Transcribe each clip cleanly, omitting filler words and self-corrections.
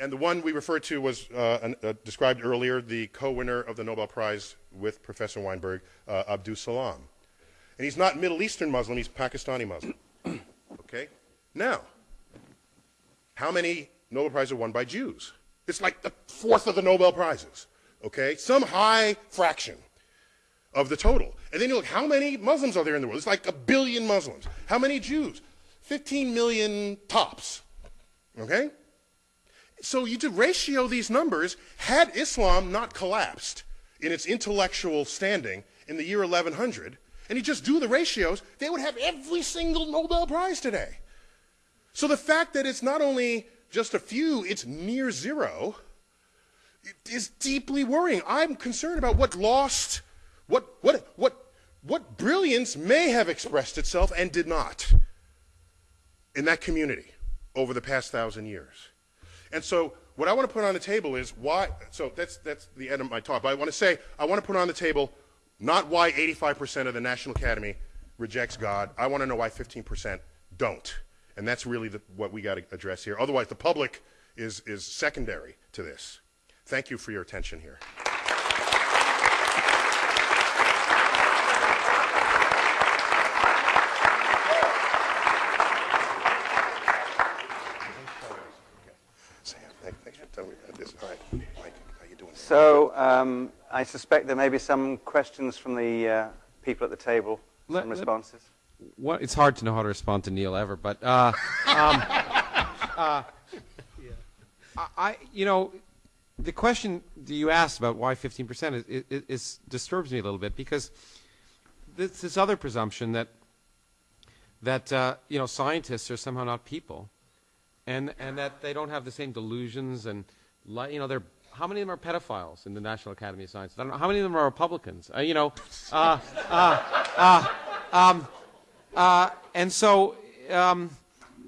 And the one we referred to was described earlier, the co-winner of the Nobel Prize with Professor Weinberg, Abdus Salam. And he's not Middle Eastern Muslim, he's Pakistani Muslim. Okay? Now, how many Nobel Prizes are won by Jews? It's like the fourth of the Nobel Prizes. Okay? Some high fraction of the total. And then you look, how many Muslims are there in the world? It's like 1 billion Muslims. How many Jews? 15 million tops. Okay? So you to ratio these numbers, had Islam not collapsed in its intellectual standing in the year 1100, and you just do the ratios, they would have every single Nobel Prize today. So the fact that it's not only just a few, it's near zero, is deeply worrying. I'm concerned about what lost, what brilliance may have expressed itself and did not in that community over the past 1,000 years. And so what I want to put on the table is why, so that's the end of my talk, but I want to put on the table not why 85% of the National Academy rejects God. I want to know why 15% don't. And that's really what we got to address here. Otherwise, the public is secondary to this. Thank you for your attention here. So I suspect there may be some questions from the people at the table, some responses. It's hard to know how to respond to Neil ever, but you know, the question that you asked about why 15% disturbs me a little bit, because this other presumption that you know, scientists are somehow not people, and that they don't have the same delusions, and you know, how many of them are pedophiles in the National Academy of Sciences? I don't know. How many of them are Republicans? You know, and so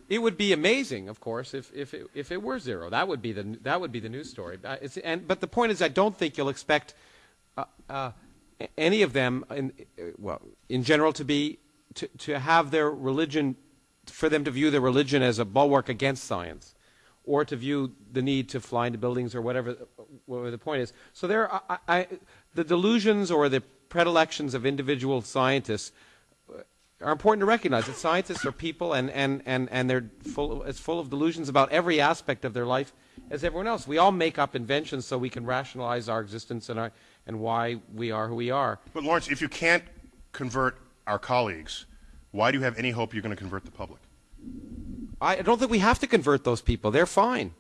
it would be amazing, of course, if it were zero. That would be the news story. But the point is, I don't think you'll expect any of them, in general, to have their religion, for them to view their religion as a bulwark against science, or to view the need to fly into buildings, or whatever the point is. So the delusions or the predilections of individual scientists are important to recognize. That scientists are people, and they're full of delusions about every aspect of their life as everyone else. We all make up inventions so we can rationalize our existence and why we are who we are. But Lawrence, if you can't convert our colleagues, why do you have any hope you're going to convert the public? I don't think we have to convert those people. They're fine.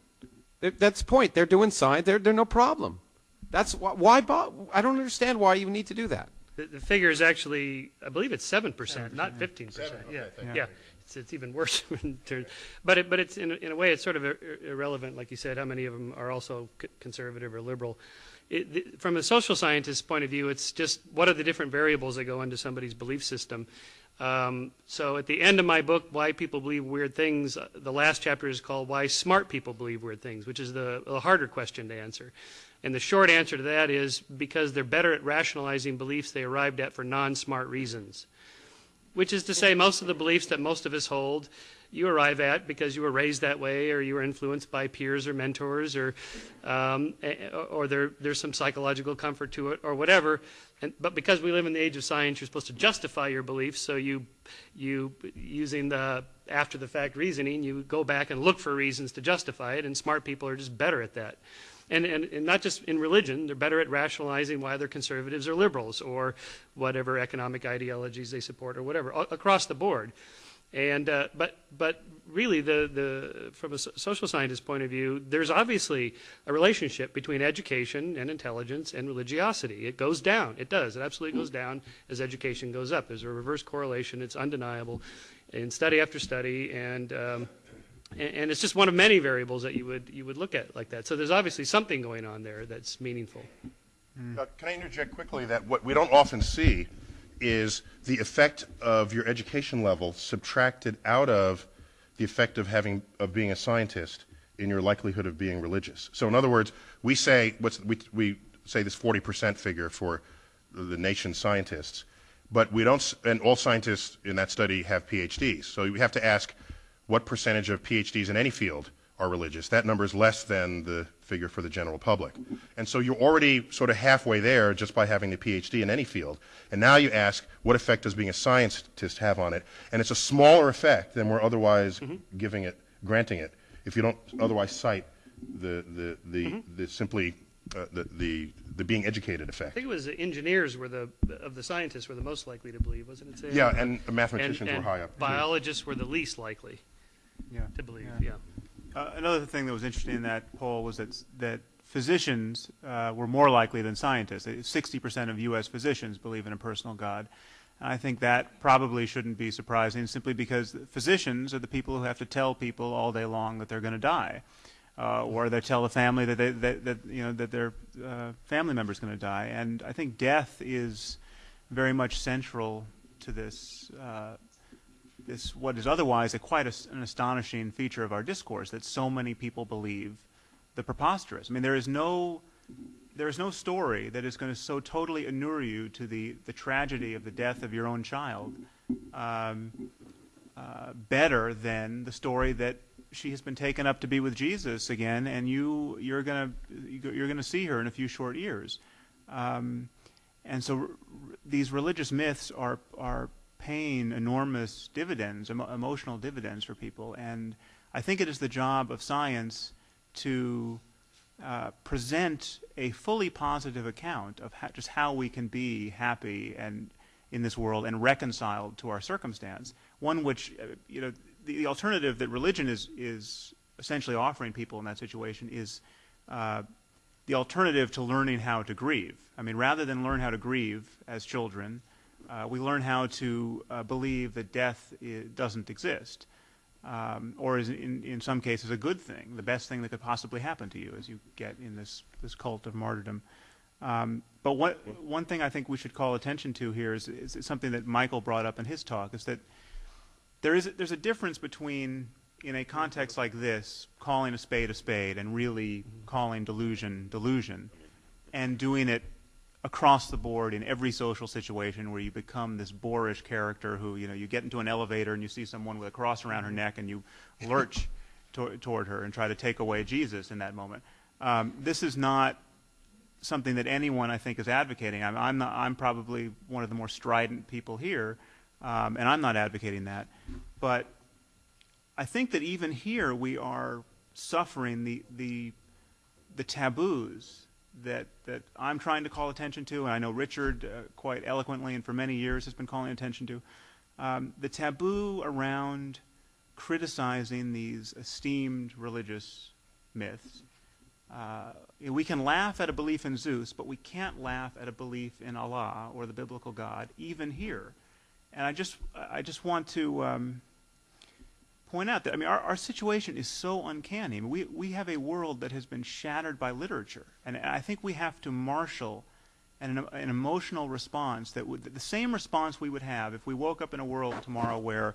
That's the point. They're doing science. They're no problem. That's why. I don't understand why you need to do that. The figure is actually, I believe it's 7%, not 15%. Yeah. It's even worse. but it's in a way it's sort of irrelevant, like you said. How many of them are also conservative or liberal? From a social scientist's point of view, it's just what are the different variables that go into somebody's belief system. So at the end of my book, Why People Believe Weird Things, the last chapter is called Why Smart People Believe Weird Things, which is the harder question to answer. And the short answer to that is because they're better at rationalizing beliefs they arrived at for non-smart reasons. Which is to say, most of the beliefs that most of us hold, you arrive at because you were raised that way, or you were influenced by peers or mentors, or there's some psychological comfort to it, or whatever. But because we live in the age of science, you're supposed to justify your beliefs. So you using the after-the-fact reasoning, you go back and look for reasons to justify it. And smart people are just better at that. And not just in religion, they're better at rationalizing why they're conservatives or liberals, or whatever economic ideologies they support, or whatever, across the board. And but really, from a social scientist point of view, there's obviously a relationship between education and intelligence and religiosity. It goes down. It does. It absolutely goes down as education goes up. There's a reverse correlation. It's undeniable in study after study, and it's just one of many variables that you would look at like that. So there's obviously something going on there that's meaningful. Can I interject quickly that what we don't often see is the effect of your education level subtracted out of the effect of being a scientist in your likelihood of being religious. So in other words, we say we say this 40% figure for the nation's scientists, but we don't, and all scientists in that study have PhDs. So we have to ask what percentage of PhDs in any field are religious. That number is less than the figure for the general public. And so you're already sort of halfway there just by having a PhD in any field. And now you ask, what effect does being a scientist have on it? And it's a smaller effect than we're otherwise granting it, if you don't otherwise cite the being educated I effect. think it was the engineers of the scientists were the most likely to believe, wasn't it? Sam? Yeah, and mathematicians and were high up. biologists were the least likely to believe. Yeah. Another thing that was interesting in that poll was that physicians were more likely than scientists. 60% of U.S. physicians believe in a personal God. And I think that probably shouldn't be surprising, simply because physicians are the people who have to tell people all day long that they're going to die, or they tell the family that their family member is going to die. And I think death is very much central to this. This what is otherwise quite an astonishing feature of our discourse, that so many people believe the preposterous. I mean, there is no story that is going to so totally inure you to the tragedy of the death of your own child better than the story that she has been taken up to be with Jesus again, and you're going to see her in a few short years. And so these religious myths are paying enormous dividends, emotional dividends for people. And I think it is the job of science to present a fully positive account of just how we can be happy and in this world and reconciled to our circumstance. One which, the alternative that religion is essentially offering people in that situation is the alternative to learning how to grieve. I mean, rather than learn how to grieve as children, we learn how to believe that death doesn't exist, or is in some cases a good thing, the best thing that could possibly happen to you as you get in this cult of martyrdom. But one thing I think we should call attention to here is something that Michael brought up in his talk, is that there's a difference between, in a context like this, calling a spade and really calling delusion, and doing it across the board in every social situation where you become this boorish character who, you get into an elevator and you see someone with a cross around her neck and you lurch toward her and try to take away Jesus in that moment. This is not something that anyone, I think, is advocating. I'm probably one of the more strident people here, and I'm not advocating that. But I think that even here we are suffering the taboos that I'm trying to call attention to, and I know Richard quite eloquently and for many years has been calling attention to, the taboo around criticizing these esteemed religious myths. We can laugh at a belief in Zeus, but we can't laugh at a belief in Allah or the biblical God, even here. And I just want to point out that, I mean, our situation is so uncanny. I mean, we have a world that has been shattered by literature, and I think we have to marshal an emotional response the same response we would have if we woke up in a world tomorrow where,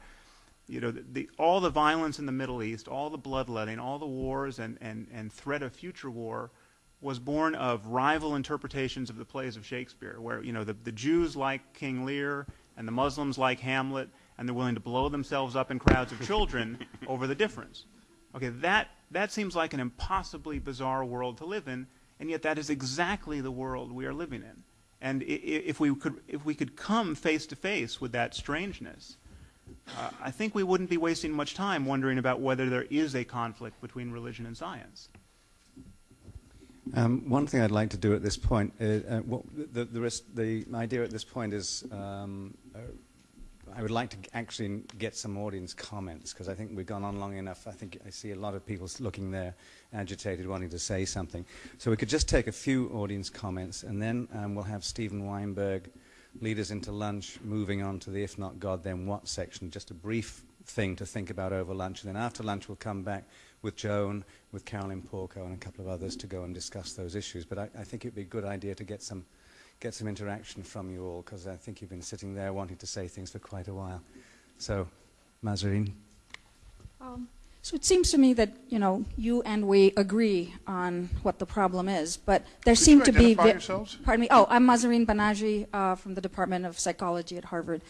all the violence in the Middle East, all the bloodletting, all the wars and threat of future war was born of rival interpretations of the plays of Shakespeare, where the Jews like King Lear and the Muslims like Hamlet, and they're willing to blow themselves up in crowds of children over the difference. Okay, that seems like an impossibly bizarre world to live in, and yet that is exactly the world we are living in. And if we could come face to face with that strangeness, I think we wouldn't be wasting much time wondering about whether there is a conflict between religion and science. One thing I'd like to do at this point, the idea at this point is I would like to actually get some audience comments, because I think we've gone on long enough. I think I see a lot of people looking there, agitated, wanting to say something. So we could just take a few audience comments, and then we'll have Steven Weinberg lead us into lunch, moving on to the If Not God, Then What section, just a brief thing to think about over lunch. And then after lunch, we'll come back with Joan, with Carolyn Porco, and a couple of others to go and discuss those issues. But I think it would be a good idea to get some interaction from you all, because I think you've been sitting there wanting to say things for quite a while. So, Mahzarin. So it seems to me that, you and we agree on what the problem is, but there seem to be... Identify yourselves? Pardon me. Oh, I'm Mahzarin Banaji from the Department of Psychology at Harvard.